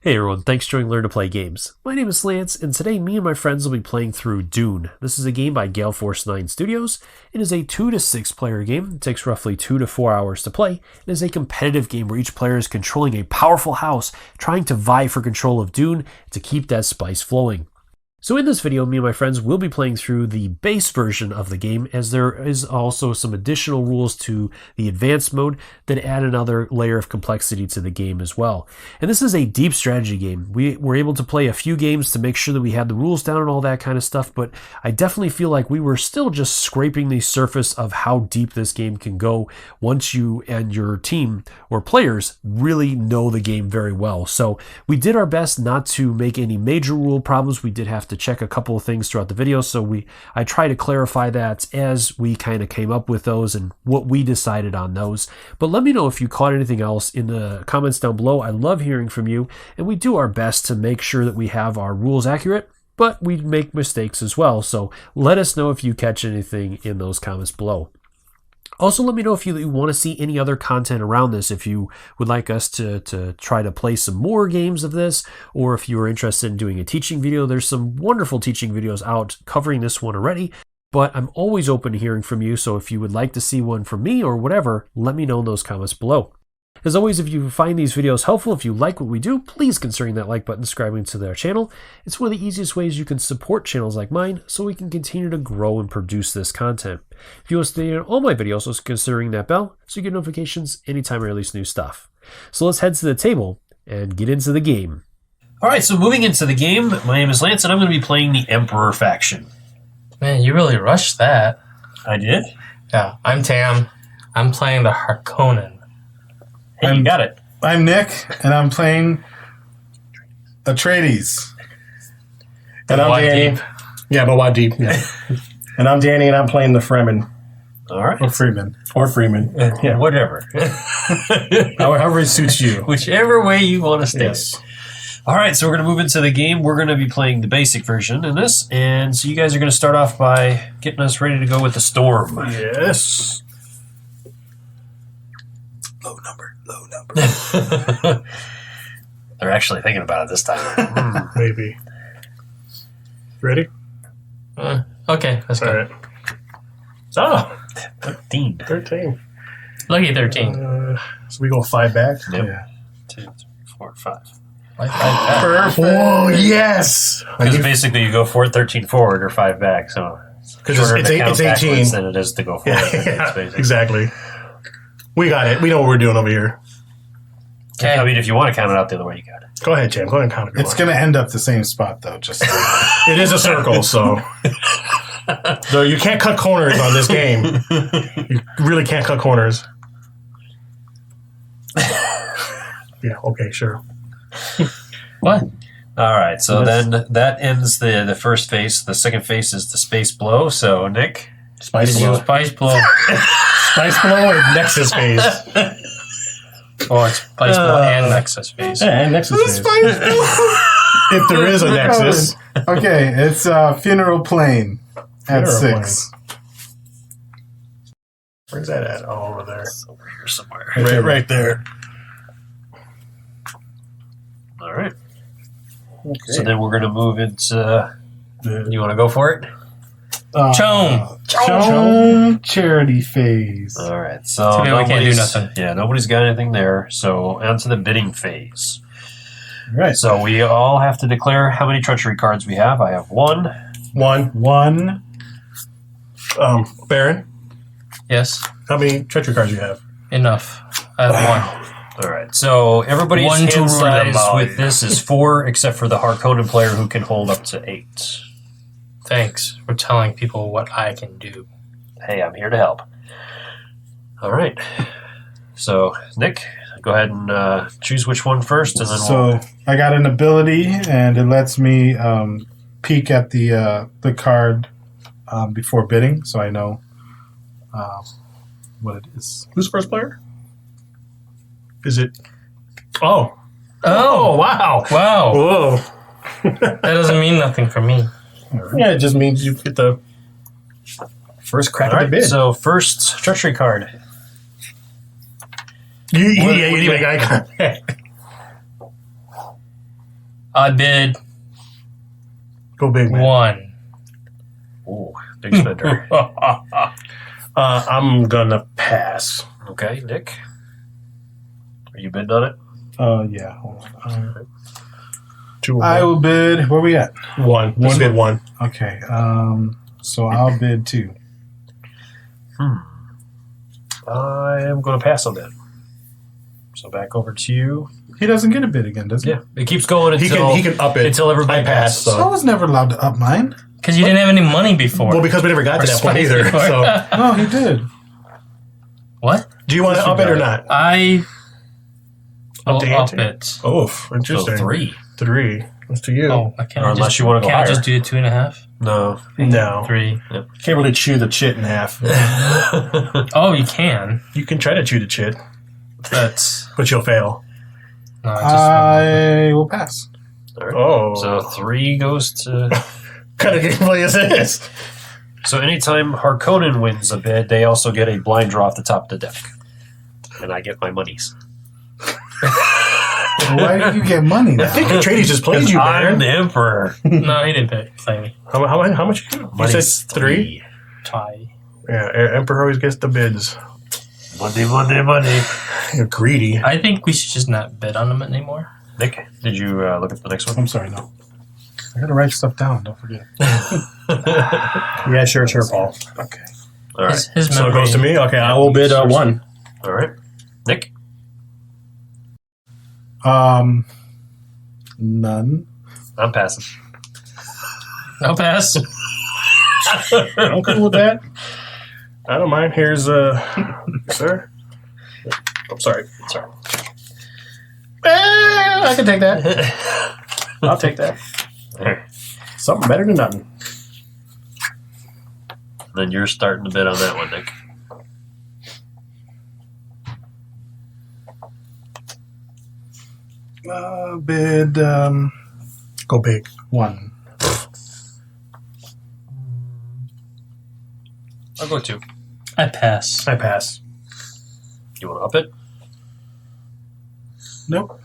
Hey everyone, thanks for joining Learn to Play Games. My name is Lance, and today me and my friends will be playing through Dune. This is a game by Gale Force 9 Studios. It is a 2 to 6 player game. It takes roughly 2 to 4 hours to play. It is a competitive game where each player is controlling a powerful house, trying to vie for control of Dune to keep that spice flowing. So in this video, me and my friends will be playing through the base version of the game, as there is also some additional rules to the advanced mode that add another layer of complexity to the game as well. And this is a deep strategy game. We were able to play a few games to make sure that we had the rules down and all that kind of stuff, but I definitely feel like we were still just scraping the surface of how deep this game can go once you and your team or players really know the game very well. So we did our best not to make any major rule problems. We did have to check a couple of things throughout the video, so I try to clarify that as we kind of came up with those and what we decided on those. But let me know if you caught anything else in the comments down below. I love hearing from you, and we do our best to make sure that we have our rules accurate, but we make mistakes as well. So let us know if you catch anything in those comments below. Also, let me know if you want to see any other content around this, if you would like us to try to play some more games of this, or if you are interested in doing a teaching video. There's some wonderful teaching videos out covering this one already, but I'm always open to hearing from you, so if you would like to see one from me or whatever, let me know in those comments below. As always, if you find these videos helpful, if you like what we do, please consider that like button, subscribing to their channel. It's one of the easiest ways you can support channels like mine so we can continue to grow and produce this content. If you want to stay on all my videos, also considering that bell so you get notifications anytime I release new stuff. So let's head to the table and get into the game. Alright, so moving into the game, my name is Lance and I'm going to be playing the Emperor faction. Man, you really rushed that. I did? Yeah, I'm Tam. I'm playing the Harkonnen. Hey, you got it. I'm Nick, and I'm playing Atreides. And I'm Danny. Yeah, but why deep? Yeah. And I'm Danny, and I'm playing the Fremen. All right. Or Freeman. Or Freeman. Yeah, whatever. However it suits you. Whichever way you want to stay. Yes. All right, so we're going to move into the game. We're going to be playing the basic version in this, and so you guys are going to start off by getting us ready to go with the storm. Yes. Low number. They're actually thinking about it this time. Maybe. Ready? Okay, let's go. All right. Oh, 13. 13. Lucky 13. So we go 5 back? Yep. Yeah. 2, 3, 4, 5. Perfect. Oh, yes. Because basically you go 13 forward or 5 back, so Because it's 18. than it is to go forward. Yeah, exactly. We got it. We know what we're doing over here. Okay. I mean, if you want to count it out the other way, you got it. Go ahead, Jim. Go ahead and count it. It's going to end up the same spot, though. Just It is a circle, so. So you can't cut corners on this game. You really can't cut corners. Yeah, okay, sure. What? All right, so then that ends the first phase. The second phase is the space blow. So, Nick? Spice blow. Spice blow. Spice blow or Nexus phase? Or Spice blow and Nexus phase. Yeah, and Nexus phase. If there is a Nexus. Okay, it's Funeral Plane at 6. Where's that at? Oh, over there. It's over here somewhere. Right there. All right. Okay. So then we're going to move into... You want to go for it? Chome charity phase. All right, so Too bad we can't do nothing. Yeah, nobody's got anything there. So on to the bidding phase. All right. So we all have to declare how many treachery cards we have. I have 1. One. Baron, Yes. how many treachery cards you have? Enough. I have All right, so everybody's One to hand rule them size all, with yeah. this is 4, except for the Harkonnen player who can hold up to 8. 1. Thanks for telling people what I can do. Hey, I'm here to help. All right. So, Nick, go ahead and choose which one first, and then So I got an ability, and it lets me peek at the card before bidding, so I know what it is. Who's the first player? Is it? Oh. Oh, wow. wow. Whoa. That doesn't mean nothing for me. Yeah, it just means you get the first crack All at right, the bid. so first treachery card. You need to make eye contact. I bid Go big, man. 1. Ooh, big spender. I'm gonna pass. Okay, Nick. Are you bidding on it? Yeah. Hold on. 2 I will bid. Where we at? 1. Let's bid 1. Okay. So I'll bid 2. I am going to pass on that. So back over to you. He doesn't get a bid again, does he? Yeah, it keeps going until He can up it until everybody I pass. passes. I So. was never allowed to up mine. Because you didn't have any money before. Well, because we never got to that point Or either. spicy. So, No, he did. What? do you want to up it or not? I will the up ante. it. Oh, So interesting. 3. 3. That's to you. Oh, I can't. Or unless you want to go Can't I higher. just do 2.5? No. No. 3. Can't really chew the chit in half. Oh, you can. You can try to chew the chit, That's but you'll fail. no. It's just I will pass. All right. Oh. So 3 goes to... kind of gameplay is this? So anytime Harkonnen wins a bid, they also get a blind draw off the top of the deck. And I get my monies. Why did you get money I now? think Kittredge just played you, I'm man. the emperor. no, he didn't play me. How much? You Money's said 3? Try. Yeah, Emperor always gets the bids. Money. You're greedy. I think we should just not bid on them anymore. Nick, did you look at the next one? I'm sorry, no. I gotta write stuff down. Don't forget. Yeah, sure, Paul. Okay. All right. His So it memory. goes to me. Okay, I will bid 1. All right. Nick? None. I'm passing. No pass. I'm cool with that. I don't mind. Here's sir. I'm sorry. I can take that. I'll take that. Something better than nothing. Then you're starting to bid on that one, Nick. Bid Go big. 1. I'll go 2. I pass. I pass. You want to up it? Nope.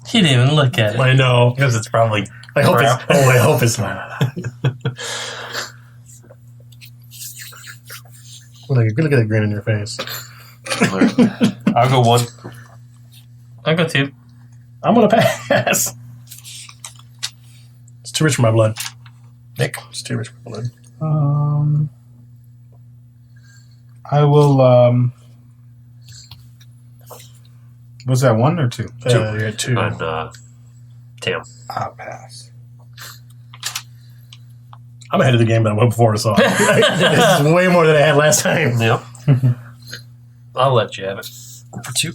He didn't even look at it. I know. Because it's probably... I hope crap. I hope it's not. Look at the grin on your face. I'll go 1. I'll go 2. I'm gonna pass. It's too rich for my blood. Nick? It's too rich for my blood. I will. Was that 1 or 2? Yeah, 2. On Tam. I'll pass. I'm ahead of the game than I was before, so this is way more than I had last time. Yep. I'll let you have it. For 2.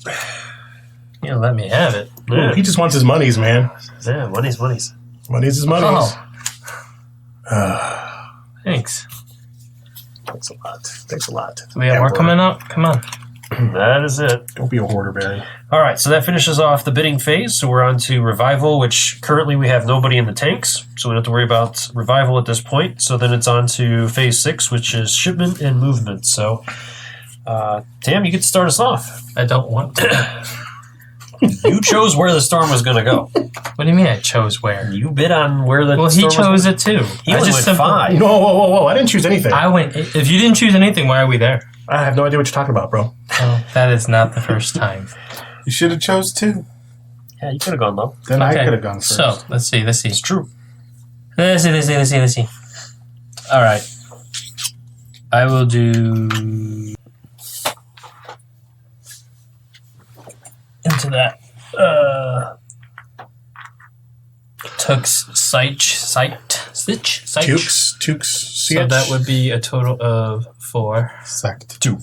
You don't let me have it. Yeah. He just wants his monies, man. Yeah, money's. Money's his monies. Oh. Thanks. Thanks a lot. Do we have more coming up? Come on. That is it. Don't be a hoarder, Barry. All right, so that finishes off the bidding phase. So we're on to revival, which currently we have nobody in the tanks, so we don't have to worry about revival at this point. So then it's on to phase 6, which is shipment and movement. So, Tam, you get to start us off. I don't want to. You chose where the storm was going to go. What do you mean I chose where? You bid on where the Well, he storm was chose it too. He only went 5. No, whoa. I didn't choose anything. I went. If you didn't choose anything, why are we there? I have no idea what you're talking about, bro. Oh, that is not the first time. You should have chose 2. Yeah, you could have gone low. Then I Okay, could have gone first. So let's see. It's true. Let's see. All right. I will do into that. Tux Sitch. Tukes. So that would be a total of 4. Sect. 2.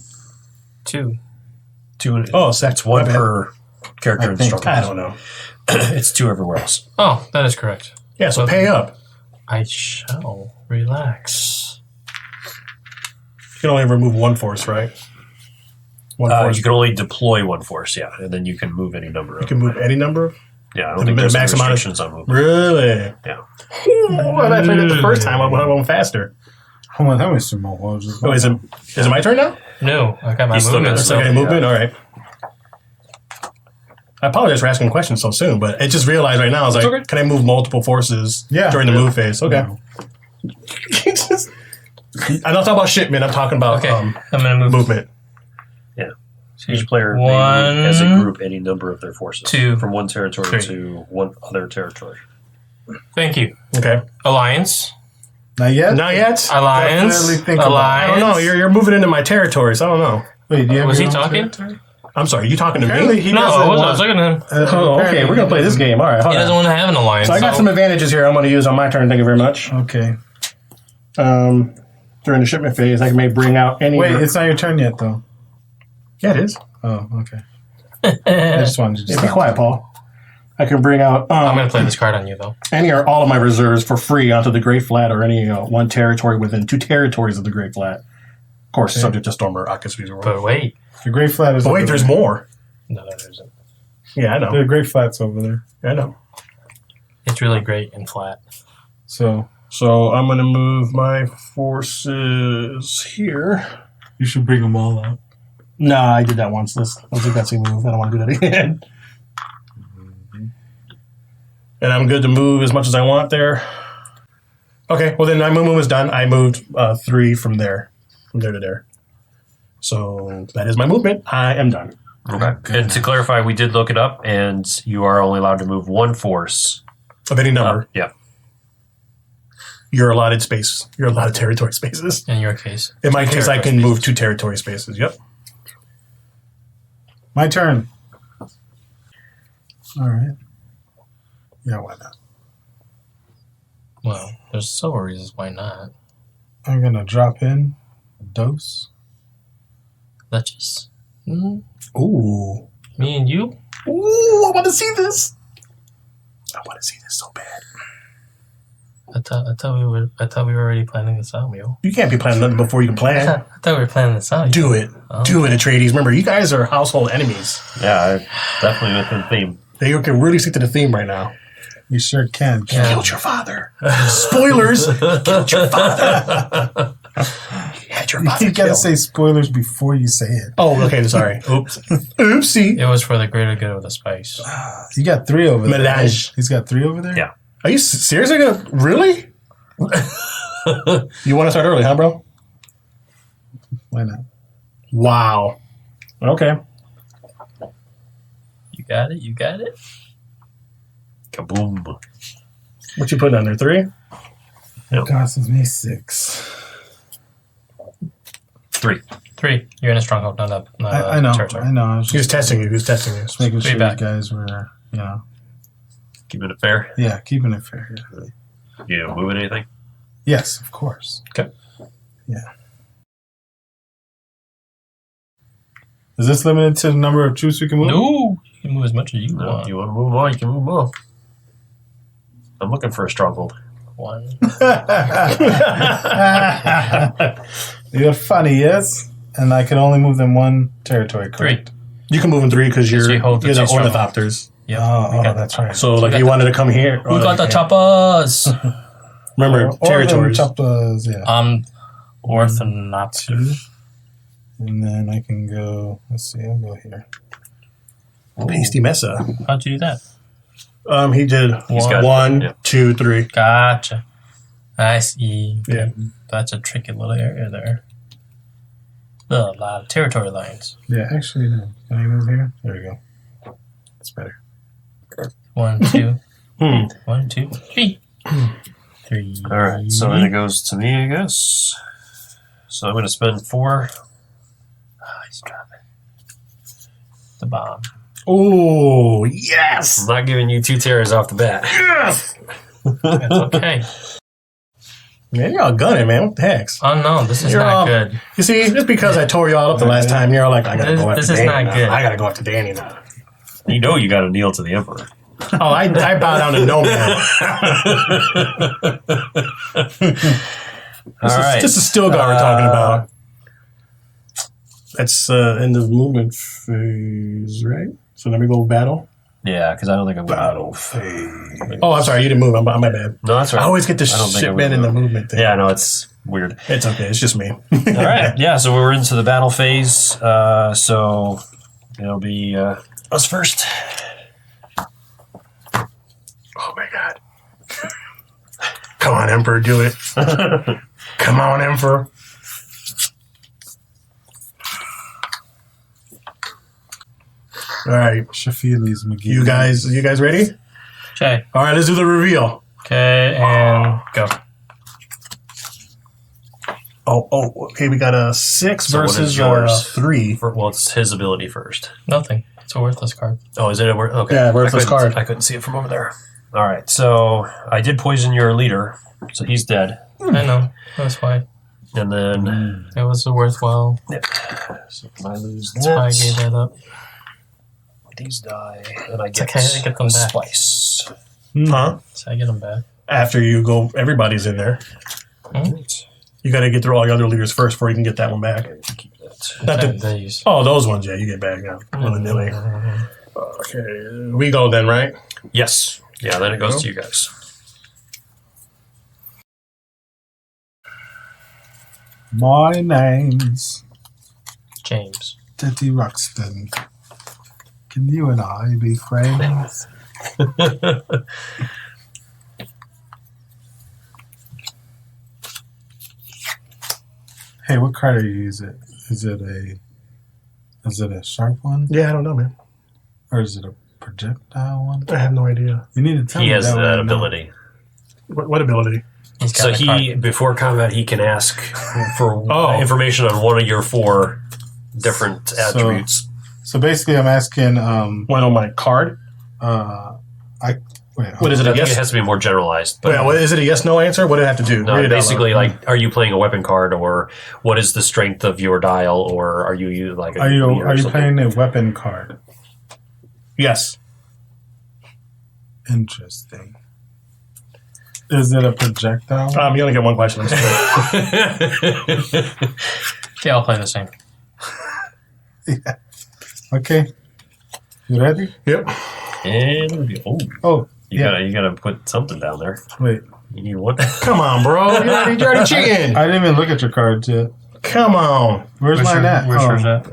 2. 2. Oh, It's 1 per character in the struggle. I don't know. It's 2 everywhere else. Oh, that is correct. Yeah, so pay up. I shall relax. You can only remove 1 force, right? 1 force. You can only deploy 1 force, yeah, and then you can move any number. You can move any number? Yeah, I don't think there's max any amount of- restrictions on movement. Really? Yeah. Well, I played it the first time. I went going faster. Hold on, that was some more. Oh, is it my turn now? No, I got my You still got movement. some. So Okay, movement? All right. I apologize for asking questions so soon, but I just realized right now, I was like, okay. can I move multiple forces during the move phase? Okay. I'm not talking about shipment. I'm talking about Okay, I'm gonna move. movement. Yeah. So each player may One, move as a group any number of their forces. 2, from one territory 3. to one other territory. Thank you. Okay. Alliance. Not yet? Not yet? Alliance. Definitely think about it. I don't know. You're moving into my territory, so I don't know. Wait, do you have Was your he own talking? territory? I'm sorry. You talking to Apparently me? he No, doesn't I wasn't. I want- was looking at him. Oh, okay. We're going to play this game. All right. He doesn't want to have an alliance. So I got some advantages here I'm going to use on my turn. Thank you very much. Okay. During the shipment phase, I may bring out any... Wait, it's not your turn yet, though. Yeah, it is. Oh, okay. I just wanted to Yeah, be quiet, Paul. I can bring out I'm going to play this card on you, though. any or all of my reserves for free onto the Great Flat or any one territory within 2 territories of the Great Flat. Of course, subject to Storm or Arrakis Visa But wait. The Great Flat is But wait, over there's there. more. No, there isn't. Yeah, I know. The Great Flat's over there. I know. It's really great and flat. So So I'm going to move my forces here. you should bring them all out. Nah, I did that once. That was a gutsy move. I don't want to do that again. And I'm good to move as much as I want there. Okay, well then my move is done. I moved 3 from there to there. So that is my movement. I am done. Okay. And to clarify, we did look it up, and you are only allowed to move one force. Of any number. Yeah. Your allotted space. Your allotted territory spaces. In your case. In my case, I can Territory move 2 territory spaces. Yep. My turn. All right. Yeah, why not? Well, there's several reasons why not. I'm going to drop in a dose. Let's just... Ooh. Me and you? Ooh, I want to see this. I want to see this so bad. I thought we were already planning this out, Mio. You can't be planning nothing before you can plan. I thought we were planning this out. Do it. Oh. Do it, Atreides. Remember, you guys are household enemies. Yeah, definitely within the theme. They can really stick to the theme right now. You sure can. Yeah. Killed your father. Spoilers. Killed your father. He had your father You gotta killed. say spoilers before you say it. Oh, okay. Sorry. Oops. Oopsie. It was for the greater good of the spice. You got 3 over there. Melange. He's got 3 over there? Yeah. Are you seriously gonna really? You want to start early, huh, bro? Why not? Wow. Okay. You got it? You got it? Kaboom. What you putting on there? 3? It costs me 6. 3. 3. You're in a stronghold, not a I know. territory. I know. I was He was just testing you. He was testing you. making Way sure back. you guys were, Keeping it fair. yeah, keeping it fair. Yeah. You know, moving anything? Yes, of course. Okay. Yeah. Is this limited to the number of troops we can move? No! You can move as much as you No, want. you want to move on, you can move on. I'm looking for a stronghold. 1. You're funny, yes? And I can only move them 1 territory, 3. correct? You can move in 3 because you're So you hold the the 2 strongholds. ornithopters. Yep. Oh, that's right. So, like, you wanted to come here. We got the choppers! Remember, Or territories. choppers, yeah. Orthodox. 2. And then I can go, let's see, I'll go here. Pasty Mesa. How'd you do that? He did He's got- 1, yeah. 2, 3. Gotcha. I see. Yeah. That's a tricky little area there. A lot of territory lines. Yeah, actually, no. Can I move here? There we go. That's better. 1, 2. Hmm. 1, 2, 3. 3. All right, so then it goes to me, I guess. So I'm going to spend 4. He's dropping. The bomb. Oh, yes! I'm not giving you 2 terrors off the bat. Yes! That's okay. Man, you're all gunning, man. What the heck? Oh no, this is You're not all- good. You see, just because I tore you all up the last time, you're all like, I gotta go after This is Danny not now. good. I gotta go after Danny now. You know you got to kneel to the Emperor. Oh, I bow down to no man. All right. This is still guard we're talking about. That's end of movement phase, right? So let me go battle. Yeah, because I don't think I'm going to. Battle phase. Oh, I'm sorry, you didn't move. My bad. No, that's I right. always get the I don't think I shipment would and the move. movement thing. Yeah, no, it's weird. It's okay. It's just me. All right. Yeah, so we're into the battle phase. So it'll be us first. Oh my god. Come on, Emperor, do it. Come on, Emperor. All right. Shafili's McGee. You guys ready? Okay. All right, let's do the reveal. Okay, and go. Oh, okay, we got a 6 So what is versus yours? 3. Well, it's his ability first. Nothing. It's a worthless card. Oh, is it a word? Okay. Yeah, worthless I couldn't- card. I couldn't see it from over there. All right, so I did poison your leader, so he's dead. I know. That's why. And then It was a worthwhile. so I lose That's why I gave that. that up. These die, and I It's get, okay, I get them a back. spice. Huh? So I get them back. After you go, everybody's in there. You got to get through all your other leaders first before you can get that one back. Keep that. Not the, These. oh, those ones, yeah, you get back now. Willy-nilly. Okay, we go then, right? Yes. Yeah, then it goes to you guys. My name's James. Teddy Ruxton. Can you and I be friends? Hey, what card are you using? Is it a sharp one? Yeah, I don't know, man. Or is it a projectile one? I have no idea. You need to tell He me has that that way, no. ability. What ability? He's got So a he, card. before combat, he can ask for Oh. information on one of your 4 different attributes. So basically, I'm asking. One on my card? Wait. What is it? I A think it yes? has to be more generalized. But Wait, is it a yes/no answer? What did it have to do? no, Read it out basically, loud. like, are you playing a weapon card, or what is the strength of your dial, or are you like? Are you or something? playing a weapon card? yes. Interesting. Is it a projectile? You only get one question. Okay, I'll play the same. Okay. You ready? Yep. And oh, Oh, you yeah. gotta put something down there. Wait. You need one. Come on, bro. You're already cheating. I didn't even look at your cards yet. Come on. Where's mine at? Where's Oh, yours at?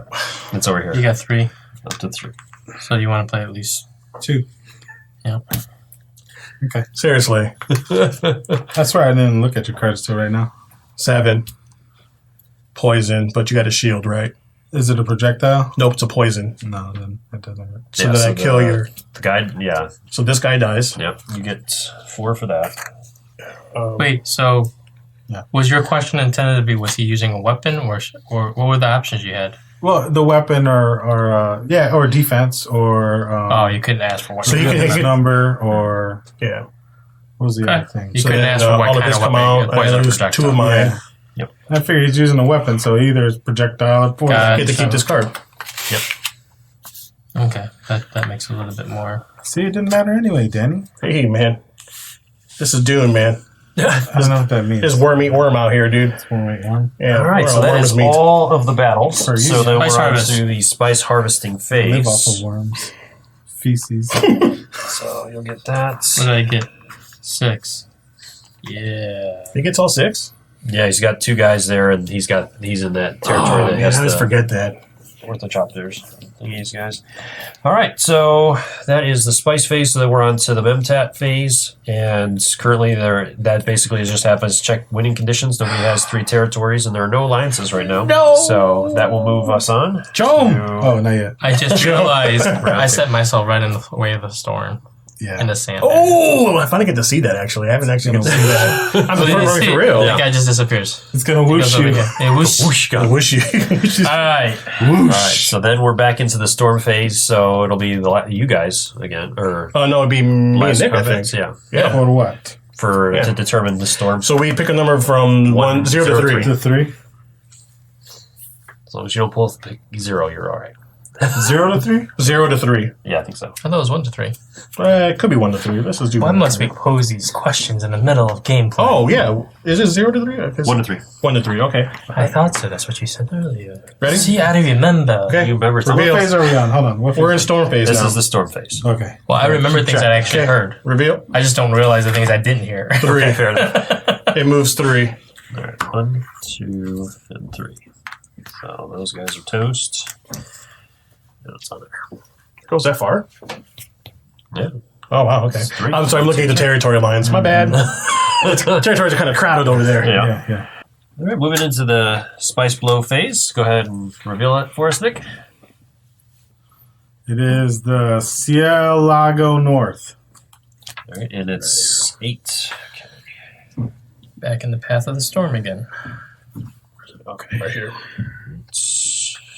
It's over here. You got 3. Up to 3. So you want to play at least 2. Yeah. Okay. Seriously. That's why I didn't look at your cards till right now. 7. Poison, but you got a shield, right? Is it a projectile? Nope, it's a poison. No, then it doesn't work. So that I kill your. the guy. Yeah, So this guy dies. yep. You get 4 for that. Wait, so Yeah. was your question intended to be, was he using a weapon, or what were the options you had? Well, the weapon or defense or Oh, you couldn't ask for what So you can- defense number or Yeah. what was the Okay. other thing? You So couldn't then, ask for what all of kind this of come weapon. out, Poison I or lose 2 projectile. of mine. Yeah. I figured he's using a weapon, so either it's projectile or poison. Got Get to keep this card. Okay, that makes it a little bit more. See, it didn't matter anyway, Danny. Hey, man. This is Dune, man. I don't know what that means. It's worm eat worm out here, dude. Wait, one. Yeah. All right, we're so on that worm's is meat. all of the battles. For you. So then Spice we're on harvest. to the spice harvesting I live off phase. of worms. Feces. So you'll get that. What did I get? 6. Yeah. He gets all 6? Yeah, he's got 2 guys there, and he's in that territory that man, has I always the forget that. orthochopters thingies, guys. All right, so that is the spice phase. So then we're on to the Vemta phase, and currently that basically just happens to check winning conditions. Nobody has 3 territories, and there are no alliances right now. No! So that will move us on. Chom! to- Oh, not yet. I just realized I set myself right in the way of the storm. Yeah. In the sand. Oh, I finally get to see that, actually. I haven't actually get to see that. I'm So you for see, real. The guy just disappears. It's gonna He whoosh goes over you. here. Hey, whoosh. Whoosh, I got wish you. All right. All right, so then we're back into the storm phase. So it'll be you guys again, or Oh, no, it'd be me and last Nick, I think. perfect, yeah, Yeah. Or what? to Yeah. determine the storm. So we pick a number from 0 to 3. The 3? As long as you don't pull 0, you're all right. 0 to 3? 0 to 3. Yeah, I think so. I thought it was 1 to 3. It could be 1 to 3. Let's just do Why 1 to must 3. we pose these questions in the middle of gameplay? Oh, yeah. Is it 0 to 3? 1 to 3. 1 to 3, okay. I thought so. That's what you said earlier. Ready? See, I remember. Okay. You remember What Reveal. phase are we on? Hold on. What We're in phase? storm phase this now. is the storm phase. Okay. Well, I remember things I actually heard. Reveal. I just don't realize the things I didn't hear. 3. Okay, fair enough. It moves 3. All right, 1, 2, and 3. So those guys are toast. And it's on there. Goes that far? Yeah. Oh, wow, okay. I'm sorry, I'm looking at the territory lines. My bad. Territories are kind of crowded over there. Yeah. All right, moving into the Spice Blow phase. Go ahead and reveal it for us, Nick. It is the Cielago North. All right, and it's 8. Back in the path of the storm again. Okay, right here.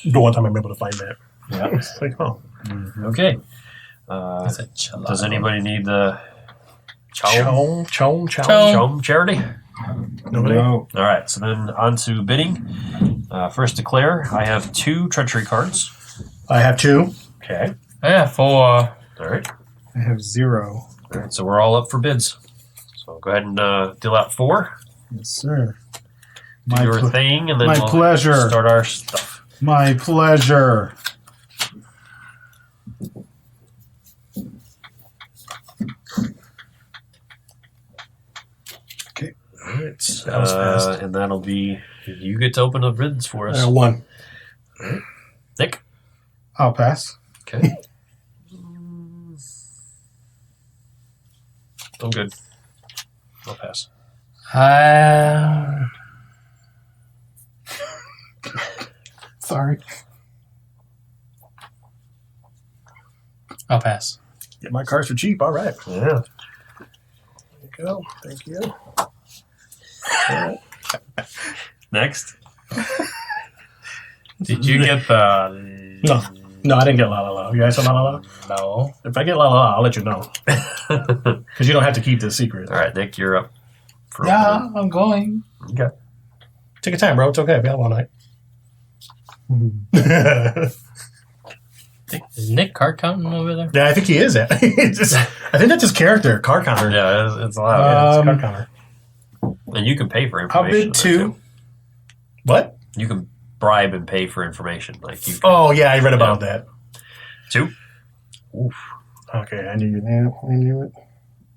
The one time I'm able to find that. Yeah. It's like, oh. Okay. Is it Chalago? Does anybody need the Chom. Chom charity? Nobody? No. All right, so then on to bidding. First declare, I have 2 treachery cards. I have 2. Okay. Yeah, 4. All right. I have 0. All right, so we're all up for bids. So go ahead and deal out 4. Yes, sir. Do your thing, and then my we'll pleasure. start our stuff. My pleasure. Okay. All right. That was fast. And that'll be, you get to open the bids for us. 1. Nick? I'll pass. Okay. I'm good. I'll pass. Sorry. I'll pass. Get my cards for cheap. All right. Yeah. There you go. Thank you. Next. Did you get the... No, I didn't get La La La. You guys said La La La? No. If I get La La La, I'll let you know. Because you don't have to keep this secret. All right, Nick, you're up. For Yeah, I'm going. opening. Okay. Take your time, bro. It's okay. We have all night. Is Nick card counting over there? Yeah, I think he is. I think that's his character, card counter. Yeah, it's allowed. Yeah, it's a card counter. And you can pay for I'll information. bid 2. What? You can bribe and pay for information. Like you can, Oh, yeah, I read about that. 2. Okay, I knew it.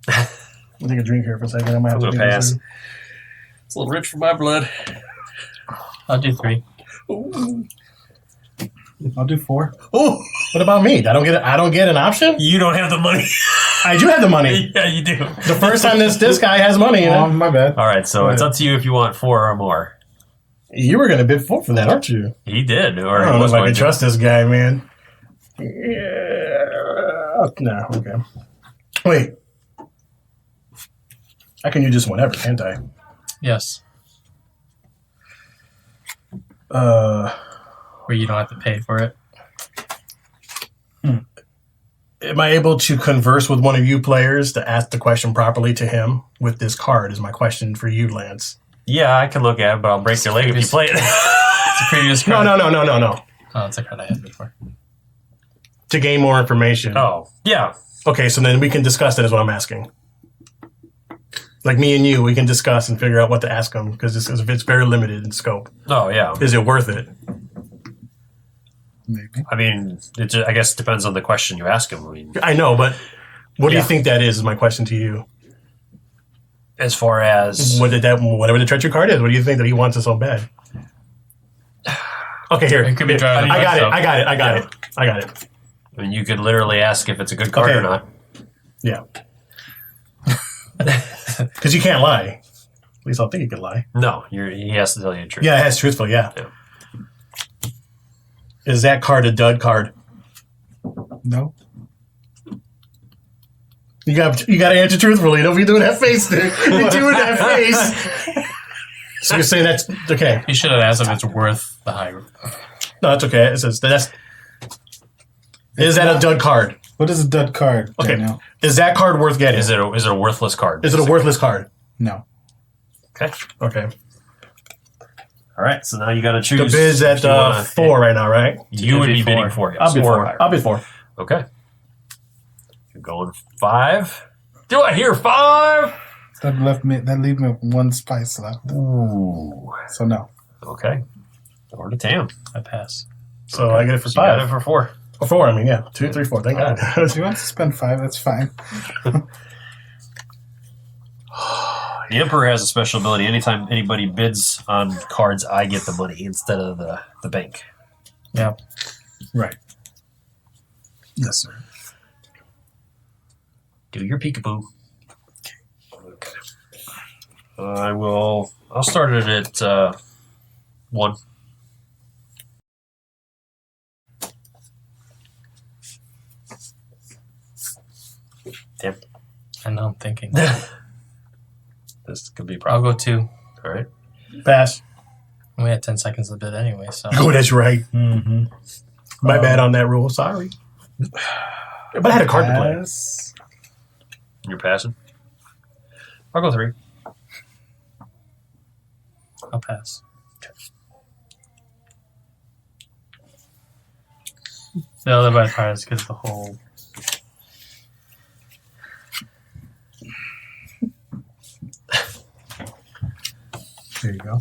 I'll take a drink here for a second. I might have I'm to gonna do pass. this. It's a little rich for my blood. I'll do 3. I'll do 4. Oh, what about me? I don't get an option? You don't have the money. I do have the money. Yeah, you do. The first time this guy has money, you Oh, know? my bad. All right, so Go it's ahead. up to you if you want 4 or more. You were going to bid 4 for that, aren't you? He did, or I he don't know was if I going can to. trust this guy, man. Yeah. No, okay. Wait. I can use this whenever, can't I? Yes. Uh, Where you don't have to pay for it. am I able to converse with one of you players to ask the question properly to him with this card? Is my question for you, Lance. Yeah, I can look at it, but I'll break your leg if you play it. It's a previous card. No. Oh, it's a card I had before. To gain more information. Oh, yeah. Okay, so then we can discuss that is what I'm asking. Like me and you, we can discuss and figure out what to ask him because it's very limited in scope. Oh, yeah. Is it worth it? Maybe. I mean, I guess it depends on the question you ask him. I mean, I know, but what do you Yeah. think that is my question to you. as far as Whatever the treachery card is, what do you think that he wants it so bad? Okay, here. It could be driving I got it. myself. I got it. I mean, you could literally ask if it's a good card Okay. or not. Yeah. Because you can't lie. At least I think you could lie. No, he has to tell you the truth. Yeah, that's truthful, yeah. Yeah. Is that card a dud card? No. You got to answer truthfully. Don't be doing that face, dude. You're doing that face. So you're saying that's okay. You should have asked if it's worth the high. No, that's okay. It says is that a dud card? What is a dud card, Okay. Daniel? Is that card worth getting? Is it a worthless card? Is it a worthless card? No. Okay. Okay. All right. So now you got to choose. The bid's at if you wanna- 4 right now, right? You would be bid bidding 4. for. I'll bid 4. higher. I'll bid 4. Okay. You're going 5. Do I hear 5? That leave me with 1 spice left. Ooh. So no. Okay. Or to Tam. I pass. So I get it for So you got it 5. for 4. Or 4, I mean, yeah. 2, 3, 4. Thank God. If you want to spend 5, that's fine. The Emperor has a special ability. Anytime anybody bids on cards, I get the money instead of the bank. Yeah. Right. Yes, sir. Do your peekaboo. Okay. I'll start it at 1. Damn. I know, I'm thinking. This could be a I'll problem. go 2. All right. Pass. We had 10 seconds to bid anyway, so. Oh, that's right. Mm-hmm. My bad on that rule. Sorry. But I had a card to play. Pass. You're passing? I'll go 3. I'll pass. The other bad part is because the whole. There you go.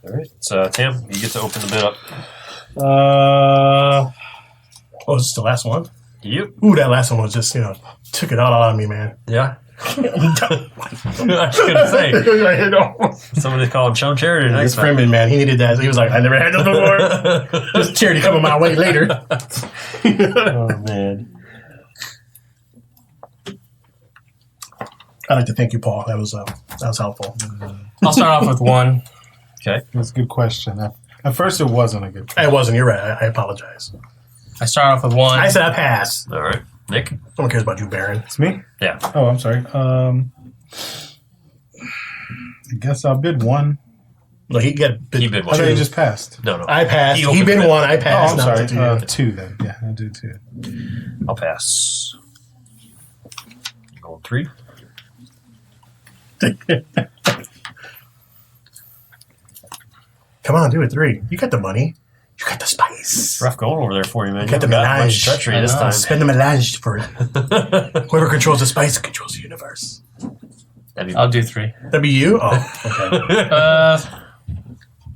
All right. So, Tam, you get to open the bid up. Oh, is this the last one? Yep. Ooh, that last one was just, took it all out of me, man. Yeah. I was going to say. I know. Somebody called Chum Charity His next time. friend, man, he needed that. He was like, I never had this before. Just charity coming my way later. Oh, man. I'd like to thank you, Paul. That was helpful. I'll start off with 1. Okay. That's a good question. At first, it wasn't a good question. It wasn't. You're right. I apologize. I start off with 1. I said I pass. All right. Nick? No one cares about you, Baron. It's me? Yeah. Oh, I'm sorry. I guess I'll bid 1. No, he got bid. He bid I one. thought you just passed. No. I passed. He He opened bid it. 1. I Oh, passed. I'm Now sorry. it's up to you. 2 then. Yeah, I'll do 2. I'll pass. Going 3. Come on, do it 3. You got the money. You got the spice. Rough going over there for you, man. Got the You got melange. much treachery this I know. time. Spend the melange for it. Whoever controls the spice controls the universe. That'd be I'll do 3. That'd be you? Oh, okay.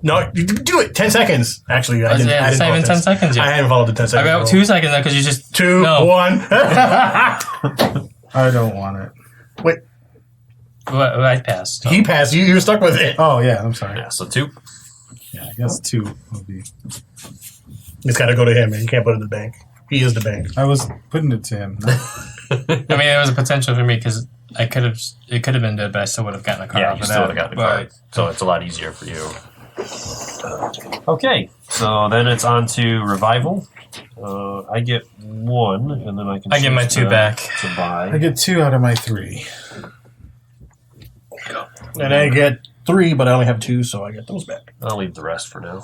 No, you do it. 10 seconds. Actually, I didn't. I didn't It's not follow even 10 seconds I yet. haven't followed the 10 I seconds. got rule. 2 seconds now because you just. 2, No. 1. I don't want it. Wait, Well, I passed. he passed. You were stuck with it. Oh, yeah, I'm sorry. Yeah, so 2. Yeah, I guess 2 will be. It's got to go to him, man. You can't put it in the bank. He is the bank. I was putting it to him. I mean, there was a potential for me because it could have been good, but I still would have gotten a card Yeah, off you of still that. would have got the but- card. So it's a lot easier for you. Okay, so then it's on to Revival. I get 1, and then I can I get my choose 2 back. to buy. I get 2 out of my 3. And I get 3, but I only have 2, so I get those back. I'll leave the rest for now.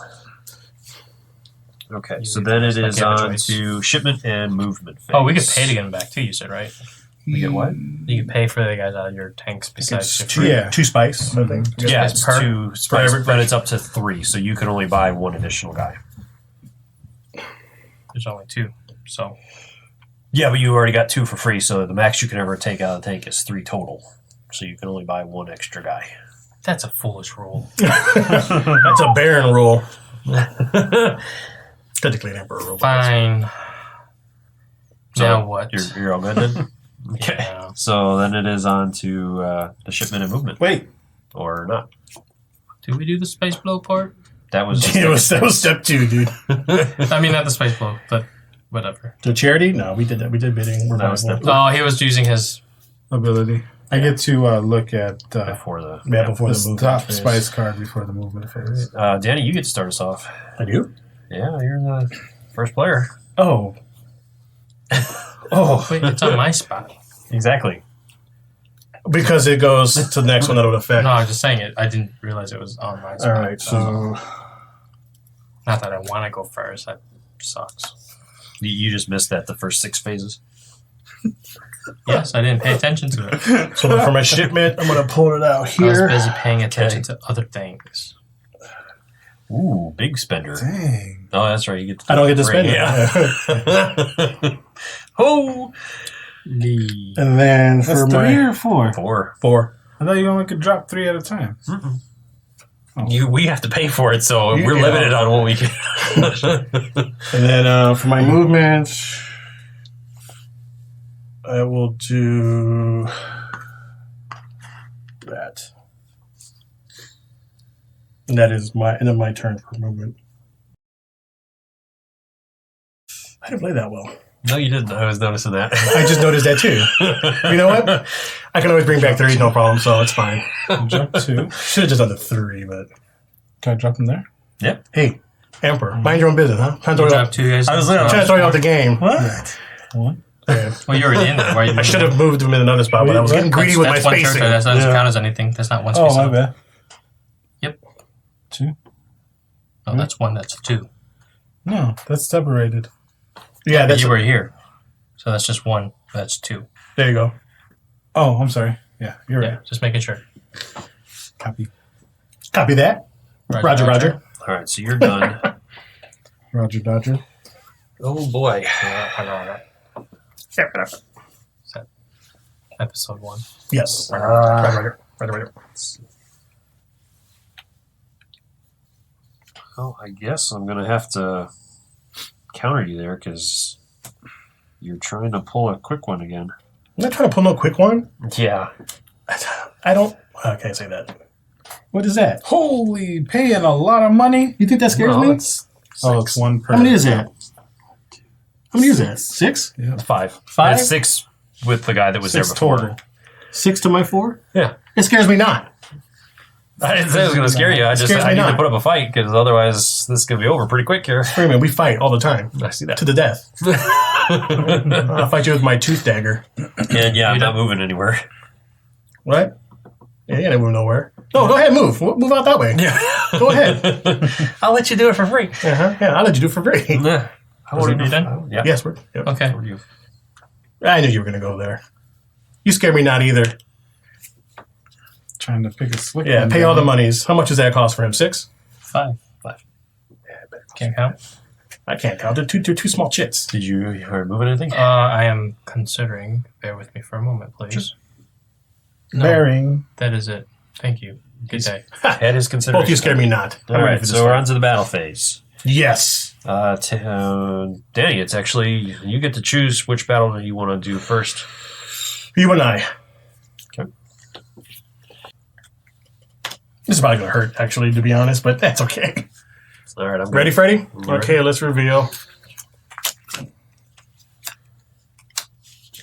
Okay, You so leave then the it rest, like is you have a on choice. to Shipment and Movement phase. Oh, we could pay to get them back too, you said, right? We get what? You can pay for the guys out of your tanks besides It's your 2, free. Yeah. 2 spice, I think. Yeah, it's it's per- 2 spice, every but it's up to 3, so you can only buy 1 additional guy. There's only 2. So Yeah, but you already got 2 for free, so the max you can ever take out of the tank is 3 total. So you can only buy 1 extra guy. that's a foolish rule. That's a Baron rule. Technically an Emperor rule. Fine. So now what? You're all good then? Okay. Yeah. So then it is on to the Shipment and Movement. Wait. Or not. Did we do the space blow part? That was that was step 2, dude. I mean, not the space blow, but whatever. The charity? No, we did that. We did bidding. We're That was back. step Oh, he was using his. Ability. I get to look at before the... Yeah, before the the movement top phase. spice card before the movement phase. Danny, you get to start us off. I do? Yeah, you're the first player. Oh. Oh. Wait, it's on my spot. Exactly. Because it goes to the next one that would affect. No, I was just saying it. I didn't realize it was on my All spot. right, so Not that I want to go first. That sucks. You just missed that the first 6 phases. Yes, I didn't pay attention to it. so for my shipment, I'm gonna pull it out I was here. busy paying attention to other things. Ooh, big spender. Dang. Oh, that's right. You get to I don't get to free, spend it. Yeah. Oh! And then That's for 3 my or 4? 4. 4. I thought you only could drop 3 at a time. We have to pay for it, so we're Yeah. limited on what we can. And then for my movement, I will do that. And that is my end of my turn for movement. I didn't play that well. No, you didn't. I was noticing that. I just noticed that too. You know what? I can always bring back 3, no problem, so it's fine. Drop 2. Should have just done the 3, but... Can I drop them there? Yep. Hey, Emperor, mind your own business, huh? Trying to You throw you dropped 2 guys. I was I'm literally trying to throw you out the game. What? 1. Yeah. Well, you're already in there. Why are you I should have moved him in another spot, but I was getting greedy with my that's one spacing. character. That doesn't count as anything. That's not one space. Oh, my up. bad. Yep. 2. No, that's 1. That's 2. No, that's separated. Yeah, But that's you were here, so that's just 1. That's 2. there you go. Oh, I'm sorry. Yeah, you're Yeah, right. just making sure. Copy. Copy that. Roger. All right, so you're done. Roger Dodger. Oh, boy. Is that episode 1? Yes. Roger. Well, I guess I'm going to have to counter you there because you're trying to pull a quick one again. I'm not trying to pull no quick one. Yeah. I don't... I can't say that. What is that? Holy, paying a lot of money. You think that scares No, me? it's Oh, it's 1 per. How many is that? How many is that? 6? Yeah. 5. 5? It's 6 with the guy that was 6 there before. total. 6 to my 4? Yeah. It scares me not. I didn't say it was going to scare you. I Scares me need to not. put up a fight because otherwise this could be over pretty quick here. Wait a minute, we fight all the time. I see that. To the death. I'll fight you with my tooth dagger. And yeah, I'm not moving anywhere. What? Yeah, you ain't moving nowhere. No, go ahead, move. Move out that way. Yeah. Go ahead. I'll let you do it for free. Yeah, I'll let you do it for free. Yeah. How are you done? Yeah. Yes, we're... Yep. Okay. What are you? I knew you were going to go there. You scare me not either. Trying to pick a slick Yeah, one pay all the down. monies. How much does that cost for him? 6? 5. Can't count. I can't count. They're two small chits. Did you are you moving anything? I am considering. Bear with me for a moment, please. No, Bearing. that is it. Thank you. Good day. Had his consideration. Both you scare me not. All right, so we're on to the battle phase. Yes. Danny, it's actually you get to choose which battle you want to do first. You and I. Okay. This is probably going to hurt, actually, to be honest, but that's okay. All right, I'm Ready, Freddie? ready. Okay, let's reveal.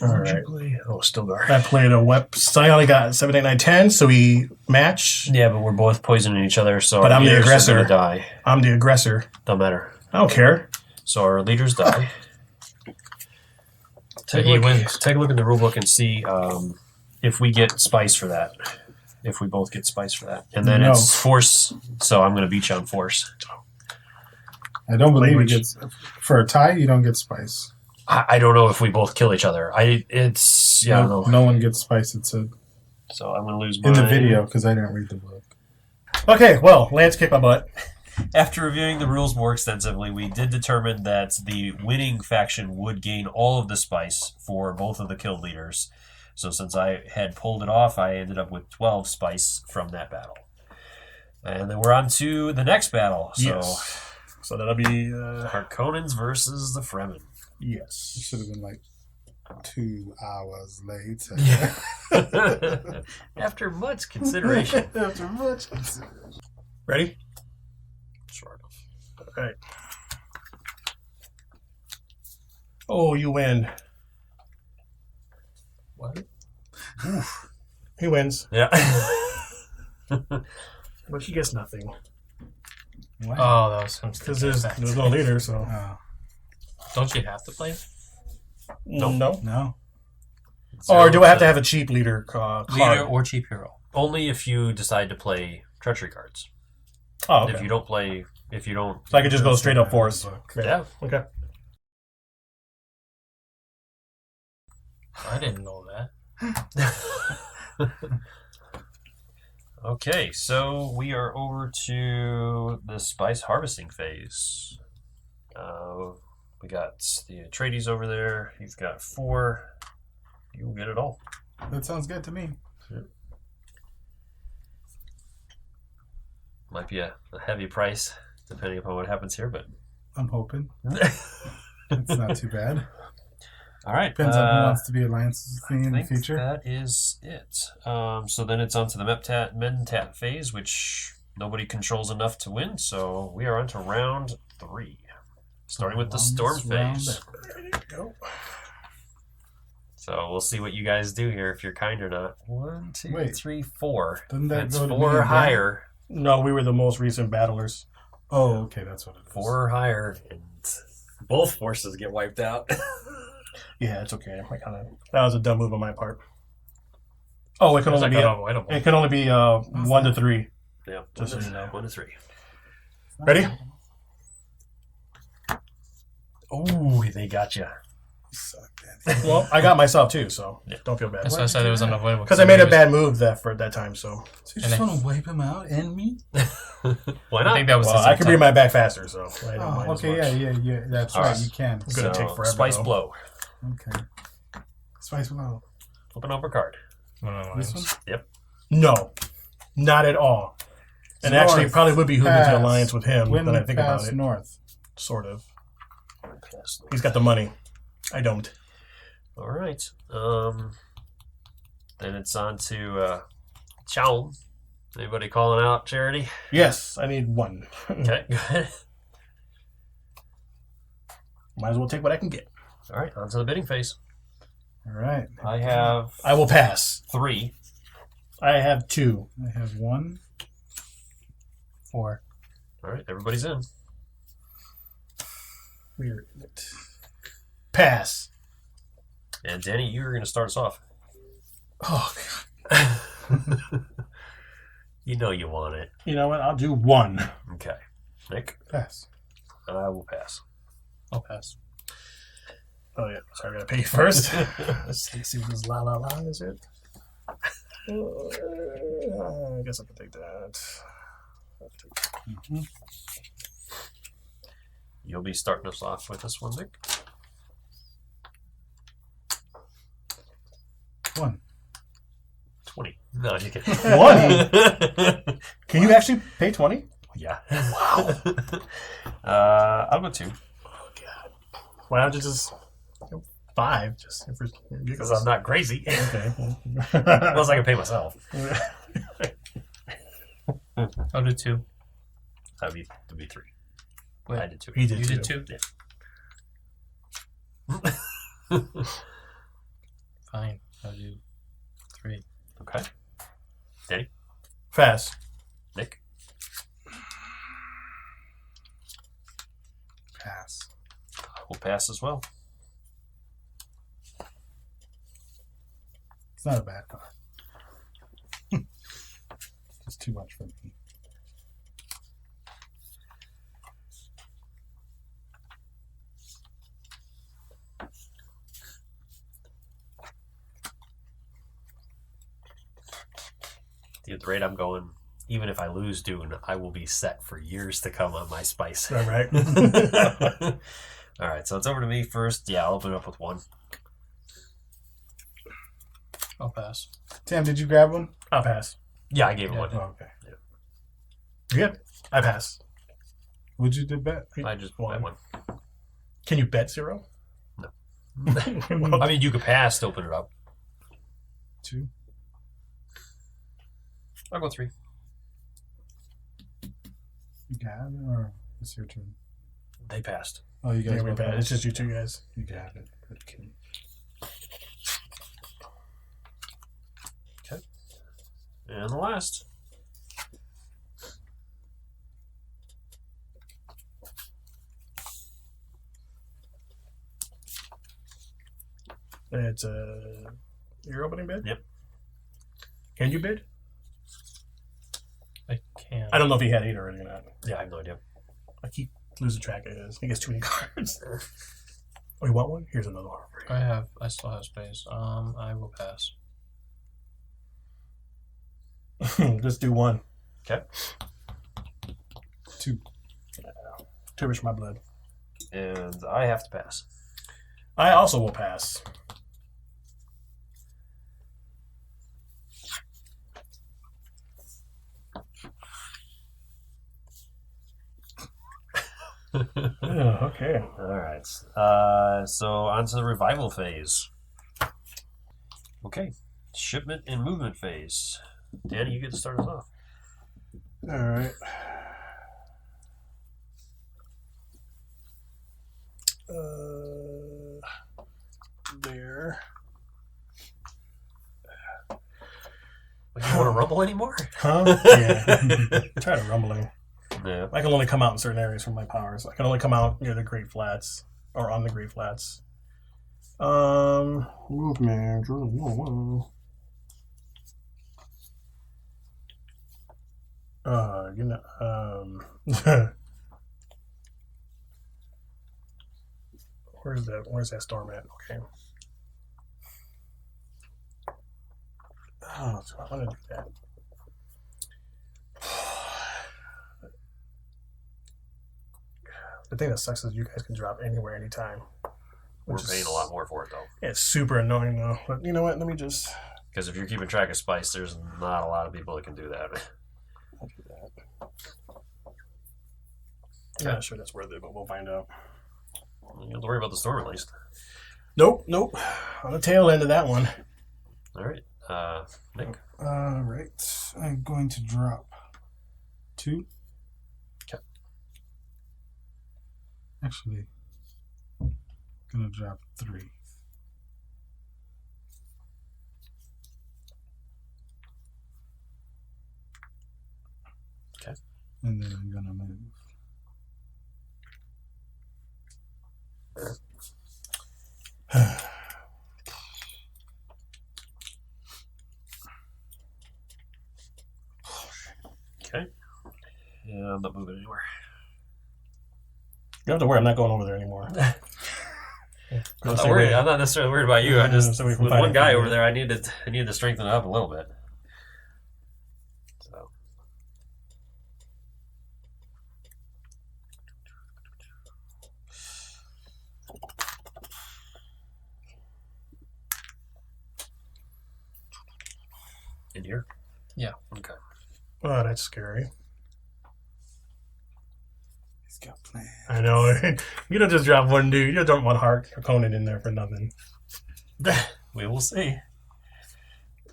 All right. Oh, still guard. I played a weapon. So I only got 7, 8, 9, 10, so we match. Yeah, but we're both poisoning each other, so But our I'm the leaders are aggressor. gonna die. I'm the aggressor. Don't matter. I don't care. So our leaders die. Take He a look, wins. take a look in the rulebook and see if we get spice for that. If we both get spice for that. And then No. it's force, so I'm going to beat you on force. I don't believe it Language. gets. For a tie, you don't get spice. I don't know if we both kill each other. I don't know. No one gets spice, it said. So I'm going to lose In the mine. video, because I didn't read the book. Okay, well, Lance kicked my butt. After reviewing the rules more extensively, we did determine that the winning faction would gain all of the spice for both of the killed leaders. So since I had pulled it off, I ended up with 12 spice from that battle. And then we're on to the next battle. So Yes. So that'll be... Harkonnens versus the Fremen. It yes. should have been like 2 hours later. After much consideration. After much. Ready? Sort of. All right. Oh, you win. What? He wins. Yeah. But he gets nothing. What? Oh, that was some Because there's no leader, so... Oh, Don't you have to play? No. no. Or do I have to have a cheap leader card? Leader or cheap hero? Only if you decide to play treachery cards. Oh, okay. If you don't play, So I could just go straight up force. Yeah. Okay. I didn't know that. Okay, so we are over to the spice harvesting phase. We got the Atreides over there. You've got 4. You will get it all. That sounds good to me. Might be a heavy price, depending upon what happens here, but... I'm hoping. It's not too bad. All right. Depends on who wants to be Alliance's thing in the I think future. that is it. So then it's on to the Mentat phase, which nobody controls enough to win. So we are on to round 3. starting with the storm Longest phase. round There you go. So we'll see what you guys do here, if you're kind or not. 1, 2, Wait. 3, 4. Doesn't that That's go to 4 me or again? higher. No, we were the most recent battlers. Oh, okay, that's what it is. 4 or higher, and both forces get wiped out. Yeah, it's okay. That was a dumb move on my part. Oh, it can only be 1 to 3. Yeah, Just so you know. 1 to 3. Ready? Oh, they got you. You suck, Danny. Well, I got myself too, so don't feel bad. That's why I said it was unavoidable. Because I made a bad move for that time, so. So you just want to wipe him out and me? Why I not? think that was Well, his I can bring intent. my back faster, so I don't mind Oh, as okay, much. yeah. That's All right. right. You can. It's gonna take forever, Spice though. blow. Okay. Spice blow. Flip an over card. No, This one? Yep. No, not at all. And North. actually, it probably would behoove me to Pass. alliance with him. Wind Then I think about pass it. north. Sort of. He's got the money. I don't. All right. Then it's on to Chow. Anybody calling out Charity? Yes, I need 1. Okay, good. Might as well take what I can get. All right, on to the bidding phase. All right. I have I will pass. 3. I have 2. I have 1. 4. All right, everybody's in. Weird. Pass. And Danny, you're going to start us off. Oh, You know you want it. You know what? I'll do 1. Okay. Nick, pass. I will pass. I'll pass. Oh, yeah. Sorry, I gotta pay first. Let's see what this la is it. I guess I can take that. You'll be starting us off with this one, Nick. 1. 20. No, you can. 20? Can you actually pay 20? Yeah. Wow. I'll go 2. Oh, God. Why don't you just 5? Just Because I'm not crazy. Okay. Unless I can pay myself. I'll do 2. That'd be 3. Wait, I did 2. He did You 2. did 2? Yeah. Fine. I'll do 3. Okay. Danny, Fast. Nick, Pass. I will pass as well. It's not a bad card. It's too much for me. At the rate I'm going, even if I lose Dune, I will be set for years to come on my spice. Right. All right, so it's over to me first. Yeah, I'll open it up with 1. I'll pass. Tim, did you grab one? I'll pass. Yeah, I gave it Yeah, 1. Oh, okay. You good? I pass. Would you do bet? I just One. bet 1. Can you bet 0? No. Well, I mean, you could pass to open it up. 2. I'll go 3. You got it, or it's your turn? They passed. Oh, you guys yeah, we both bet. have It's it? just you 2 guys. You got it. Okay. And the last. It's your opening bid? Yep. Can you bid? I can. I don't know if he had 8 already or not. Yeah, I have no idea. I keep losing track of his. He gets too many cards. Oh, you want one? Here's another one for you. I still have space. I will pass. Let's do 1. Okay. 2. Too rich for my blood. And I have to pass. I also will pass. Okay. All right. So on to the revival phase. Okay. Shipment and movement phase. Danny, you get to start us off. All right. There. You don't want to rumble anymore? Huh? Yeah. Try to rumbling. Yeah. I can only come out in certain areas from my powers. I can only come out near the Great Flats or on the Great Flats. Movement. Where's that storm at? Okay. Oh, so I want to do that. The thing that sucks is you guys can drop anywhere, anytime. We're paying a lot more for it, though. It's super annoying, though. But you know what? Let me just... Because if you're keeping track of spice, there's not a lot of people that can do that. I'll do that. I'm not sure that's worth it, but we'll find out. You don't have to worry about the storm, at least. Nope. On the tail end of that one. All right. Nick? Right. I'm going to drop 2. Okay. Actually, gonna drop 3. Okay. And then I'm gonna move. Okay. Yeah, I'm not moving anywhere. You don't have to worry. I'm not going over there anymore. I'm not necessarily worried about you. I just So we can with find one it guy from over there. there. I needed to strengthen it up a little bit. So in here. Yeah. Okay. Oh, that's scary. He's got plans. I know. You don't just drop one dude. You don't drop one Heart or Conan in there for nothing. We will see.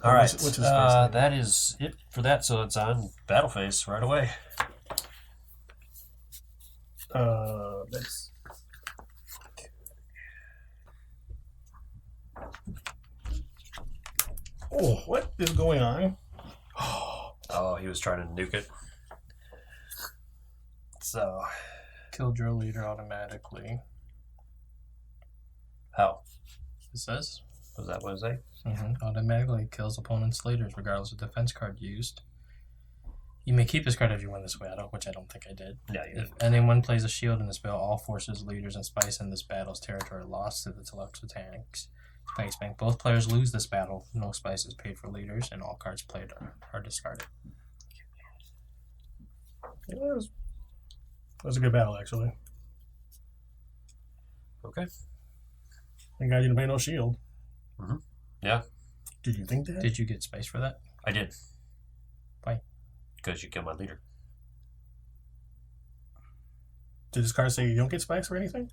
All right. What's his face name? That is it for that. So it's on battle phase right away. That's... Oh, what is going on? Oh, he was trying to nuke it. So Kill drill leader automatically. how It says. was that? What is that? Automatically kills opponent's leaders regardless of defense card used. You may keep this card if you win this battle, which I don't think I did. Yeah, you If anyone plays a shield in this battle, all forces, leaders, and spice in this battle's territory lost to the Telep's attacks. Spice Bank. Both players lose this battle. No spice is paid for leaders, and all cards played are discarded. It was a good battle, actually. Okay. Thank God you didn't pay no shield. Yeah, Did you think that? Did you get spice for that? I did. Why? Because you killed my leader. Did this card say you don't get spikes or anything?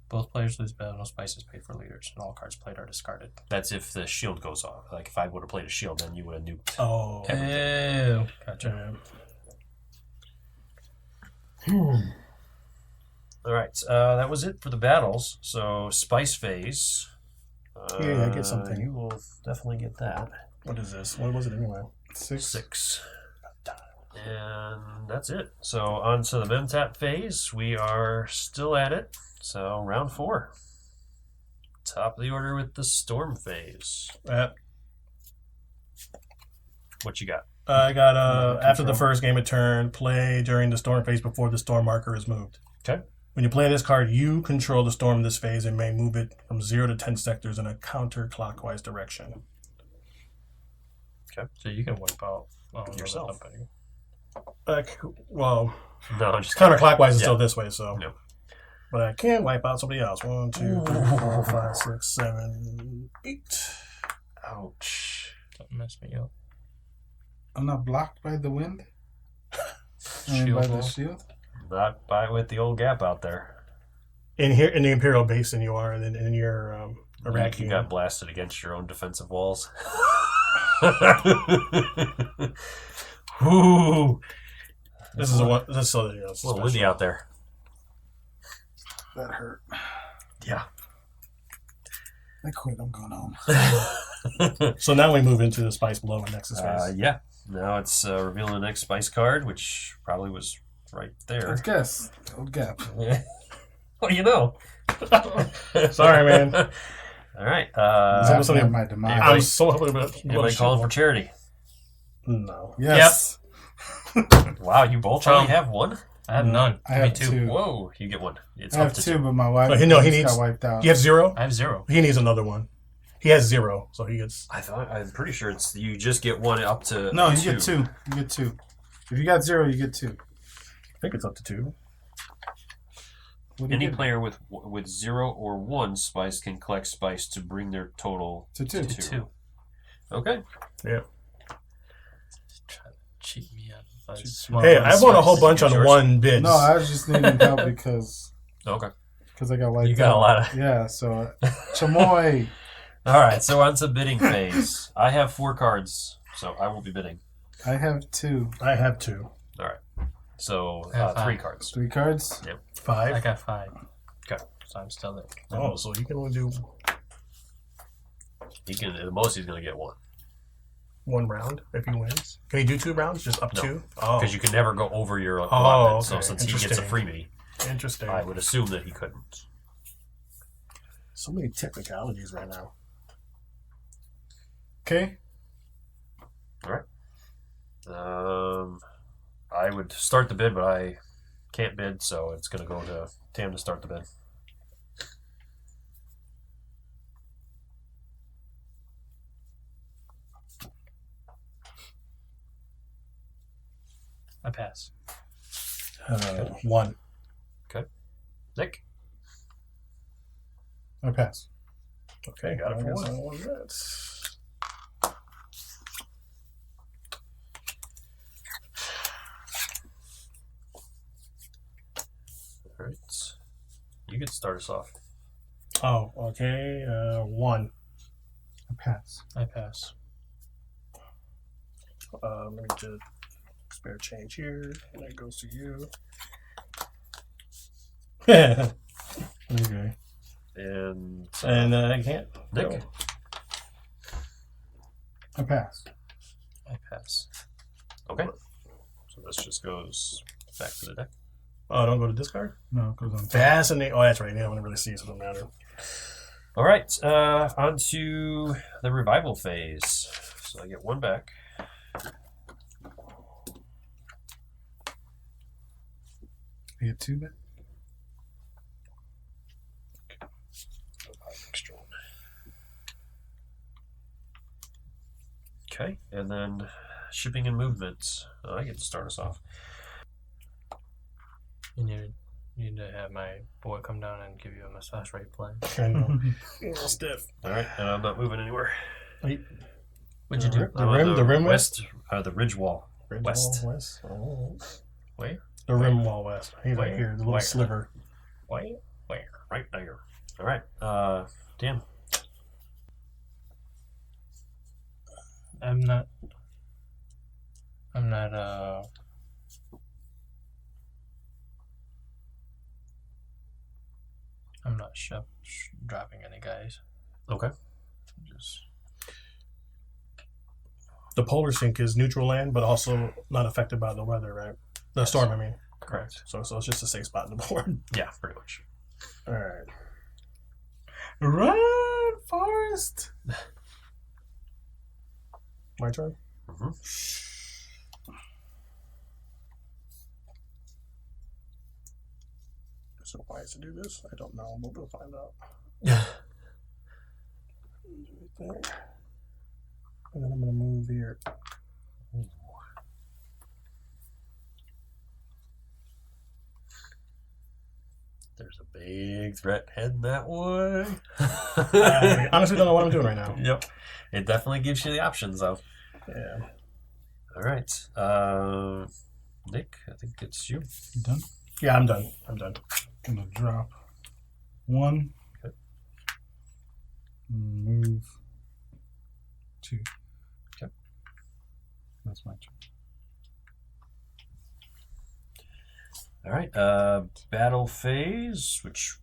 Both players lose battle. No spice is paid for leaders, and all cards played are discarded. That's if the shield goes off. Like if I would have played a shield, then you would have nuked. Oh. Ew. Gotcha. All right, that was it for the battles. So spice phase. Yeah, I get something. You will definitely get that. What is this? What was it anyway? 6. 6. And that's it. So on to the Vemta phase. We are still at it. So round 4. Top of the order with the storm phase. What you got? I got after the first game of turn, play during the storm phase before the storm marker is moved. Okay. When you play this card, you control the storm this phase and may move it from 0 to 10 sectors in a counterclockwise direction. So you can wipe out Yourself. company. Well, No, I'm just counterclockwise is Yeah. still this way, so. No. But I can wipe out somebody else. 1, 2, 3, 4, 5, 6, 7, 8. Ouch. Don't mess me up. I'm not blocked by the wind. Shield by the wall. shield. Not by with the old gap out there. In here, in the Imperial Basin, you are, and then in your Iraqi. You got blasted against your own defensive walls. Ooh. This is a one. This is a little windy out there. That hurt. Yeah. I quit. I'm going home. So now we move into the spice below my Nexus phase. Yeah. Now it's revealing the next spice card, which probably was right there. Let's guess. Old gap. What do you know? Sorry, man. All right. That's something- my demise. I'm so happy about Anybody calling for charity? No. Yes. Wow, you both Chum. only have one? I have none. I have Give me two. Whoa, you get one. It's I up have to two, but my wife Oh, he just needs- got wiped out. You have 0? I have 0. He needs another one. He has 0, so he gets. I'm pretty sure it's you just get one up to No, you get two. You get two. If you got 0, you get 2. I think it's up to 2. What do you Any get? player with 0 or 1 spice can collect spice to bring their total To 2. to 2. Okay. Yeah. Trying to cheat me out. Hey, I won a whole bunch on Yours? one bid. No, I was just needing help because Okay. I got wiped out. You got a lot of. Yeah, so Chamoy. All right, so on to bidding phase. I have 4 cards, so I will be bidding. I have 2. I have 2. All right. So I have 3 5. cards. 3 cards? 5. I got 5. Okay. So I'm still there. Oh, so you can only do He can. The most he's going to get 1 1 round if he wins. Can he do 2 rounds? Just up No. 2? Oh, because you can never go over your allotment. So okay. since he gets a Interesting. freebie, interesting. I would assume that he couldn't. So many technicalities right now. Okay. I would start the bid, but I can't bid, so it's going to go to Tam to start the bid. I pass. 1. Nick? I pass. Okay, Got it for I guess 1. I won that. All right. You can start us off. Oh, okay. 1. I pass. I pass. Let me just spare change here, and that goes to you. Okay. And And I can't. Nick? go. I pass. I pass. Okay. So this just goes back to the deck. Oh, don't go to discard? No, it goes on top. Fascinating. Oh, that's right. Yeah, I want to really see, so it doesn't matter. All right. On to the revival phase. So I get 1 back. I get 2 back. Extra. Okay. And then shipping and movements. I get to start us off. You need to have my boy come down and give you a massage rate plan. I know. You're a little stiff. All right. And I'm not moving anywhere. What'd you do? The I'm on rim west. The ridge wall. Ridge West. wall west. Oh. Where? The rim wall west. He's right Where? here, the little Where? sliver. Where? Right there. All right. Dan. I'm not dropping any guys. Okay. Just The polar sink is neutral land, but also not affected by the weather, right? The storm, I mean. Correct. So it's just a safe spot in the board. Yeah, pretty much. All right. Run, Forrest! My turn. Mm-hmm. So why is to do this? I don't know. We'll find out. And then I'm going to move here. There's a big threat heading that way. I honestly don't know what I'm doing right now. Yep. It definitely gives you the options, though. Yeah. All right. Nick, I think it's you. You done? Yeah, I'm done. Gonna drop 1. Okay. Move 2. Okay. That's my turn. All right. Battle phase, which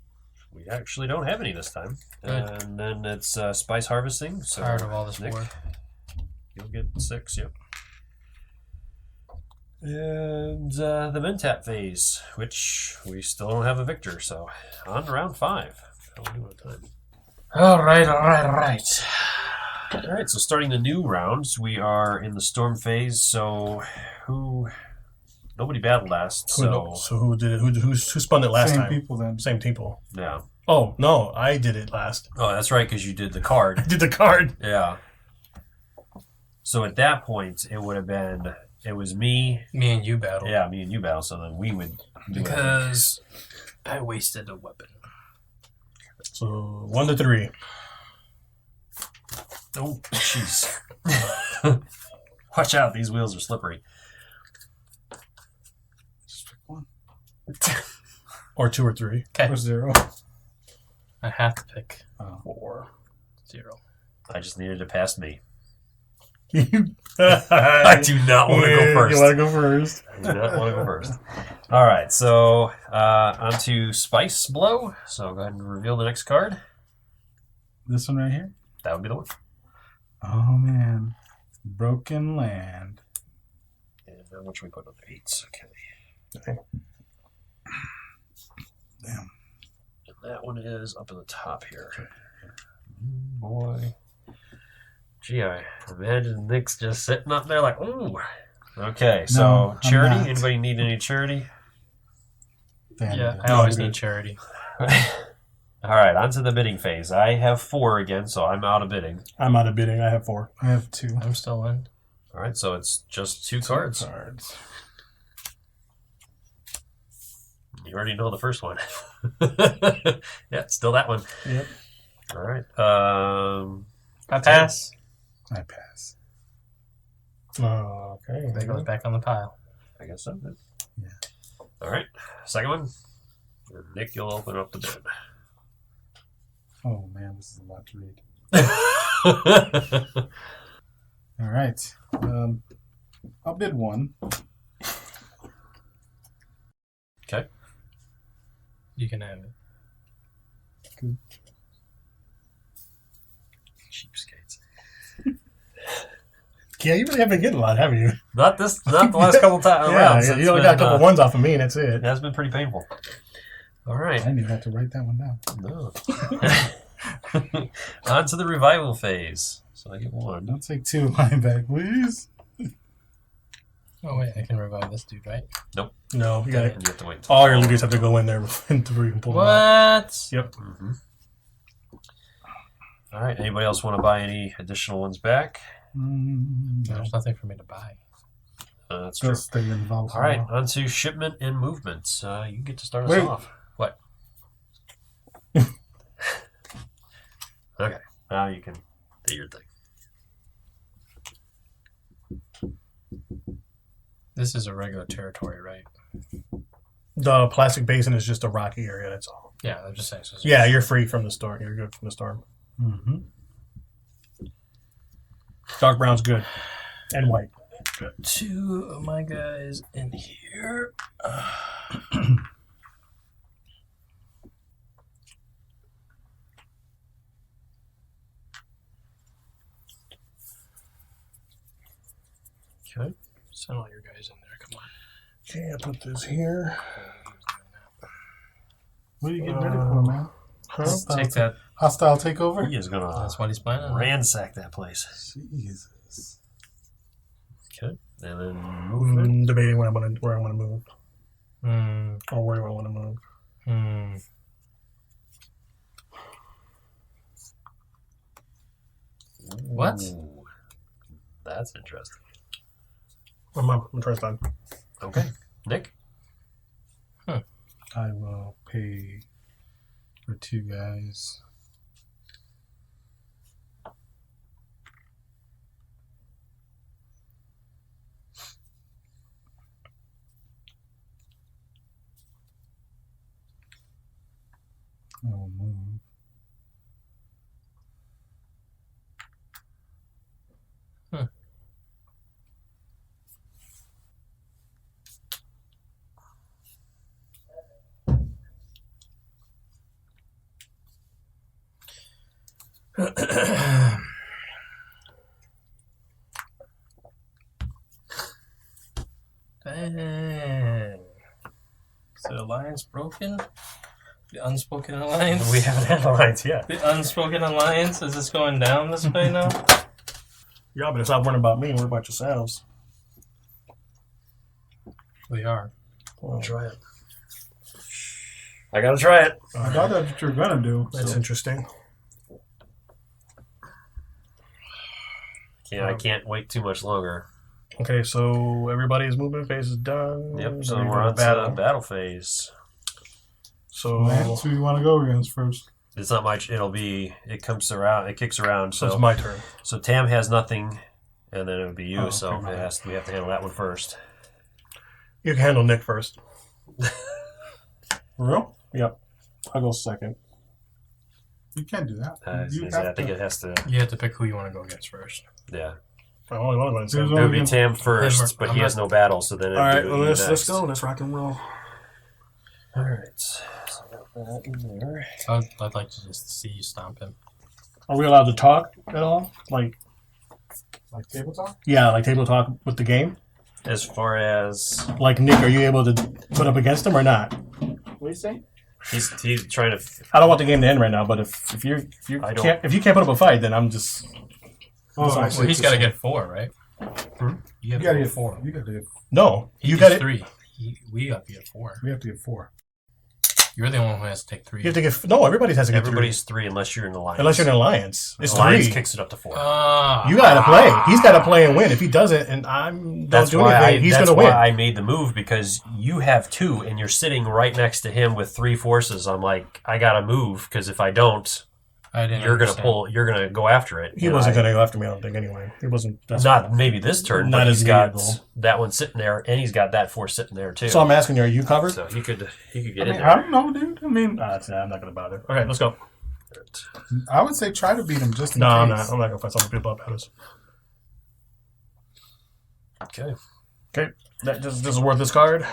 We actually don't have any this time. Good. And then it's spice harvesting. So Tired of all this Nick, war. you'll get 6, yep. And the Vemta Phase, which we still don't have a victor. So on to round 5. How are we doing on time? All right. All right, so starting the new rounds, we are in the storm phase. So nobody battled last. So who did it? Who spun it last Same time? people then. Same people. yeah. Oh no, I did it last. Oh, that's right, because you did the I card. did the card. Yeah. So at that point, it would have been it was me. Me and you battle. Yeah, me and you battle. So then we would do it. Because I wasted a weapon. So 1 to 3. Oh, jeez. Watch out, these wheels are slippery. Just pick one. Or 2 or 3. Okay. Or 0. I have to pick 4. 0. I just needed to pass me. I I do not want to go first. You want to go first? I do not want to go first. All right, so on to Spice Blow. So go ahead and reveal the next card. This one right here? That would be the one. Oh, man. Broken Land. And what should we put on there? 8s. Okay. Okay. Damn. And that one is up in the top here. Boy. Gee, I imagine Nick's just sitting up there like, ooh. Okay, so No, I'm charity. not. Anybody need any charity? Damn Yeah, it. I always good. need charity. All right, on to the bidding phase. I have 4 again, so I'm out of bidding. I'm out of bidding. I have 4. I have 2. I'm still in. All right, so it's just 2 cards. Cards. You already know the first one. Yeah, still that one. Yep. All right. I pass. I pass. Okay. That goes back on the pile. I guess so. Yeah. All right. Second one. Nick, you'll open up the bid. Oh, man. This is a lot to read. All right. I'll bid 1. Okay. You can have it. Good. Cheapskates. Yeah, you really haven't getting a lot, haven't you? Not the last couple times. Yeah, you only got a couple ones off of me, and that's it. It has been pretty painful. All I right. didn't even have to write that one down. No. On to the revival phase. So I get 1. Don't take 2 of mine back, please. Oh, wait. I can revive this dude, right? No, you got And it. you have to wait. Until All your leaders have to go in there before you can pull them out. What? Yep. Mm-hmm. All right. Anybody else want to buy any additional ones back? There's nothing for me to buy. That's true. Just stay involved. All right, on to Shipment and Movements. You get to start us Wait. off. What? Okay, now you can do your thing. This is a regular territory, right? The plastic basin is just a rocky area, that's all. Yeah, I'm just saying. So Yeah, you're free from the storm. You're good from the storm. Mm-hmm. Dark brown's good. And white. 2 of my guys in here. Okay. Send all your guys in there. Come on. Okay, I'll put this here. What are you getting ready for, man? Take that. Hostile takeover? He is going to That's what he's planning on. ransack that place. Jesus. Okay. And then movement. I'm debating where I want to move. Hmm. Or where do I want to move. Hmm. What? Ooh, that's interesting. I'm going to try this time. Okay. Nick? I will pay for 2 guys. I will move. Dang. Is the alliance broken? The unspoken alliance? We haven't had alliance yet. The unspoken alliance? Is this going down this way now? Y'all better stop worrying about me and worry about yourselves. We are. Well, Try it. I gotta try it. I thought that's what you were gonna do. that's so. interesting. I can't wait too much longer. Okay, so everybody's movement phase is done. Yep, so Then we're on battle. to the battle phase. So, Lance, who do you want to go against first? It's not much. It comes around. It kicks around. so it's So, my turn. so Tam has nothing, and then it would be you. Oh, so okay, we have to handle that one first. You can handle Nick first. For real? Yep. I'll go second. You can't do that. I You think it has to. You have to pick who you want to go against first. Yeah, I only want to go in There's second. it would be only- Tam first, but he has no battle. So then. All right, it'd be well, you let's next. go. Let's rock and roll. All right. So got that in there. I'd like to just see you stomp him. Are we allowed to talk at all? Like table talk? Yeah, like table talk with the game. As far as Like Nick, are you able to put up against him or not? What do you say? he's trying to. I don't want the game to end right now, but if you I don't- can't put up a fight, then I'm just Oh, I see Well, he's what got to you're get 4, right? Hmm? You saying. You have gotta to get get 4. You gotta get. no. He You gets got it. 3. We have to get 4. We have to get 4. You're the one who has to take 3. You have to get no. Everybody has to get Everybody's 3 unless you're in the alliance. unless you're in an alliance. It's alliance 3. kicks it up to 4. You got to play. He's got to play and win. If he doesn't, and don't do anything, he's going to win. I made the move because you have 2 and you're sitting right next to him with 3 forces. I'm like, I got to move because if I don't, I didn't. you're going to understand. pull. You're going to go after it. He And wasn't I- going to go after me. I don't think anyway. He wasn't. Not maybe this turn, Not but as he's got vehicle. that one sitting there, and he's got that 4 sitting there too. So I'm asking you, are you covered? So he could get I in mean, there. I don't know, dude. I mean, I'm not going to bother. Okay, let's go. I would say try to beat him just in No, I'm case. not. I'm not going to fight some people up at us. Okay. Okay, this is worth this card.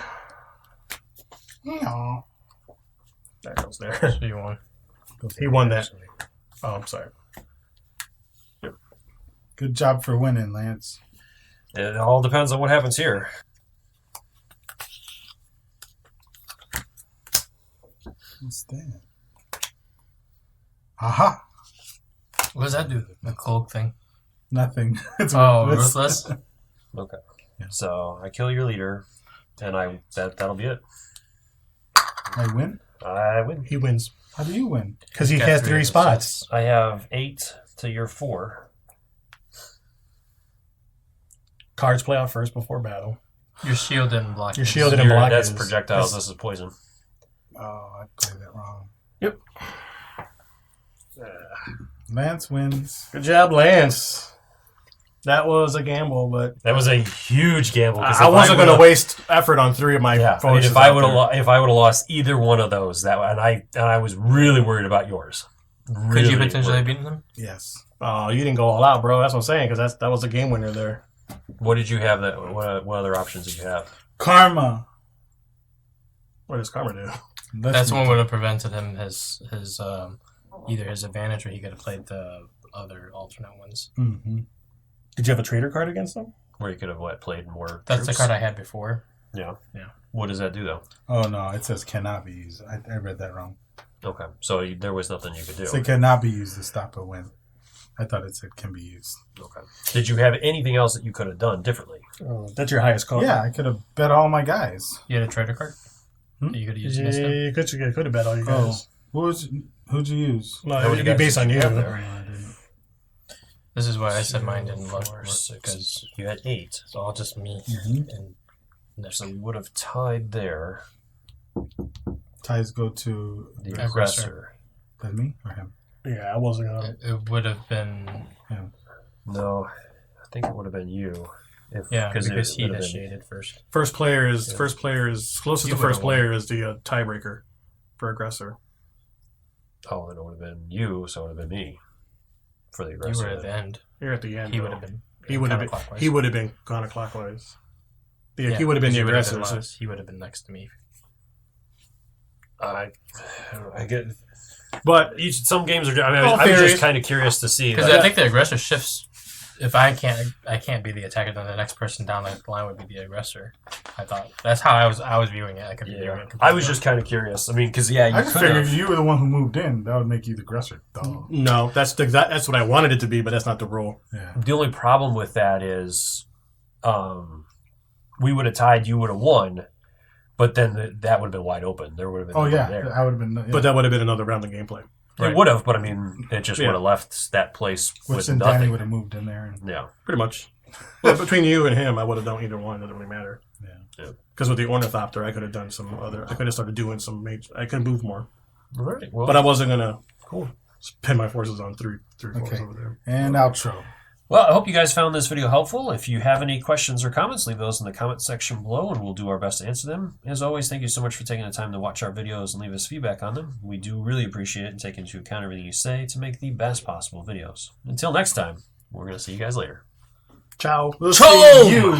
Yeah. That goes there. So you won. He won that. Oh, I'm sorry. Good job for winning, Lance. It all depends on what happens here. What's that? Aha! What does that do? The cloak thing. Nothing. It's Oh, worthless. ruthless. Okay. Yeah. So I kill your leader, and that'll be it. I win? I win. He wins How do you win? because he Got has 3 3 of the spots. I have 8 to your 4. Cards play out first before battle. Your shield didn't block. Your it. shield didn't block. That's his. projectiles. That's- This is poison. Oh, I played that wrong. Yep. Lance wins. Good job, Lance. That was a gamble, but That was a huge gamble. 'cause I if wasn't going to would've- waste effort on 3 of my Yeah, I mean, forces. if I out would there. have lost either one of those, and I was really worried about yours. Could Really you potentially worried. beat them? Yes. Oh, you didn't go all out, bro. That's what I'm saying, because that was a game winner there. What did you have? What other options did you have? Karma. What does Karma do? That's one would have prevented him his either his advantage or he could have played the other alternate ones. Mm-hmm. Did you have a trader card against them? Where you could have played more. That's the troops? card I had before. Yeah. Yeah. What does that do though? Oh, no. It says cannot be used. I read that wrong. Okay, so there was nothing you could do. It cannot be used to stop a win. I thought it said can be used. Okay. Did you have anything else that you could have done differently? That's your highest card. Yeah, I could have bet all my guys. You had a trader card that you could have used Yeah, against him. you could have bet all you guys. Who'd you use? No, How many it'd be guys based did on you you. have there? No, I didn't. This is why I said mine didn't work 4, 6. because You had 8, it's all just me. Mhm. And so we would have tied there. Ties go to The Aggressor. aggressor. that me or him? Yeah, I wasn't gonna. it would have been No, I think it would have been you. because it he would have been- initiated first. First player is closest You to first would've won. player is the tiebreaker for aggressor. Oh, then it would have been you, so it would have been me for the You aggressor. were at the end. You're at the end. He though. would have been. He would have been. counterclockwise. He would have been counterclockwise. Yeah, Yeah, he would have been because the you would have aggressor. been so- last. He would have been next to me. I get. But Some games are. I mean, All I was theories. just kind of curious to see. Because like, I think the aggressor shifts. If I can't be the attacker, then the next person down the line would be the aggressor. I thought that's how I was viewing it. I could be viewing it. I was just kind of curious. I mean, because you I just could figured have. if you were the one who moved in, that would make you the aggressor. Duh. no, that's what I wanted it to be, but that's not the rule. Yeah. The only problem with that is, we would have tied. You would have won, but then that would have been wide open. There would have been. Oh nobody yeah, there. I would have been. Yeah. But that would have been another round of gameplay. It would have, but I mean, it just Yeah. would have left that place which with then Danny nothing. would have moved in there. And, Yeah. Pretty much. Well, between you and him, I would have done either one. It doesn't really matter. yeah. Because with the Ornithopter, I could have done some other. I could have started doing some major. I could move more, All right. Well, but I wasn't gonna pin my forces on three forces Okay. over there. And outro. well, I hope you guys found this video helpful. If you have any questions or comments, leave those in the comment section below, and we'll do our best to answer them. As always, thank you so much for taking the time to watch our videos and leave us feedback on them. We do really appreciate it and take into account everything you say to make the best possible videos. Until next time, we're going to see you guys later. Ciao. We'll see you